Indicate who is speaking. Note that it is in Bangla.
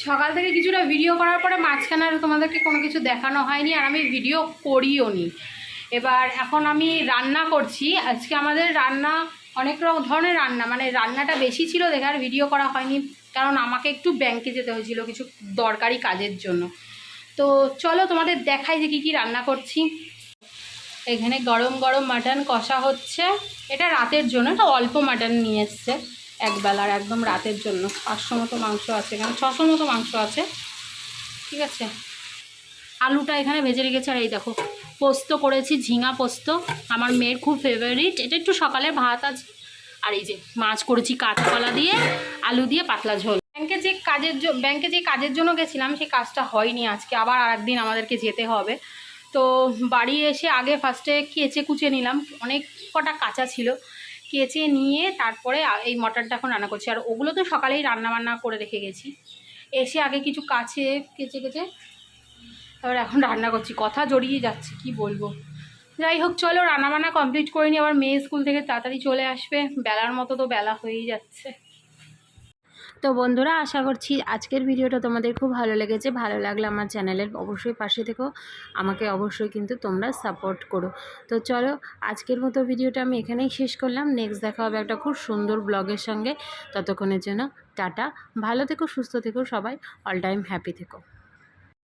Speaker 1: সকাল থেকে কিছুটা ভিডিও করার পরে মাঝখানে আর তোমাদেরকে কোনো কিছু দেখানো হয়নি, আর আমি ভিডিও করিও নি। এবার এখন আমি রান্না করছি। আজকে আমাদের রান্না অনেক ধরনের রান্না, মানে রান্নাটা বেশি ছিল দেখে আর ভিডিও করা হয়নি, কারণ আমাকে একটু ব্যাংকে যেতে হয়েছিল কিছু দরকারি কাজের জন্য। তো চলো তোমাদের দেখাই যে কী কী রান্না করছি। এখানে গরম গরম মাটন কষা হচ্ছে। এটা রাতের জন্য, এটা অল্প মাটন নিয়ে এসছে একবেলার, একদম রাতের জন্য। 500 মতো মাংস আছে, এখানে 600 মতো মাংস আছে, ঠিক আছে। আলুটা এখানে ভেজে রেখেছে। আর এই দেখো পোস্ত করেছি, ঝিঙা পোস্ত, আমার মেয়ের খুব ফেভারিট। এটা একটু সকালে ভাত আছে। আর এই যে মাছ করেছি কাঁচকলা দিয়ে, আলু দিয়ে পাতলা ঝোল। ব্যাংকে যে কাজের জন্য গেছিলাম সেই কাজটা হয়নি আজকে, আবার আরেকদিন আমাদেরকে যেতে হবে। তো বাড়ি এসে আগে ফার্স্টে কেচে কুচে নিলাম, অনেক কটা কাঁচা ছিল, কেচে নিয়ে তারপরে এই মটনটা এখন রান্না করছি। আর ওগুলো তো সকালেই রান্না করে রেখে গেছি। এসে আগে কিছু কেচে তারপরে এখন রান্না করছি। কথা জড়িয়ে যাচ্ছে, কি বলবো। যাই হোক চলো রান্নাবান্না কমপ্লিট করে নিই, আবার মেয়ে স্কুল থেকে তাড়াতাড়ি চলে আসবে। বেলার মতো তো বেলা হয়েই যাচ্ছে। তো বন্ধুরা, আশা করছি আজকের ভিডিওটা তোমাদের খুব ভালো লেগেছে। ভালো লাগলে আমার চ্যানেলের অবশ্যই পাশে থেকো, আমাকে অবশ্যই কিন্তু তোমরা সাপোর্ট করো। তো চলো আজকের মতো ভিডিওটা আমি এখানেই শেষ করলাম। নেক্সট দেখা হবে একটা খুব সুন্দর ব্লগের সঙ্গে। ততক্ষণের জন্য টাটা, ভালো থেকো, সুস্থ থেকো, সবাই অল টাইম হ্যাপি থেকো।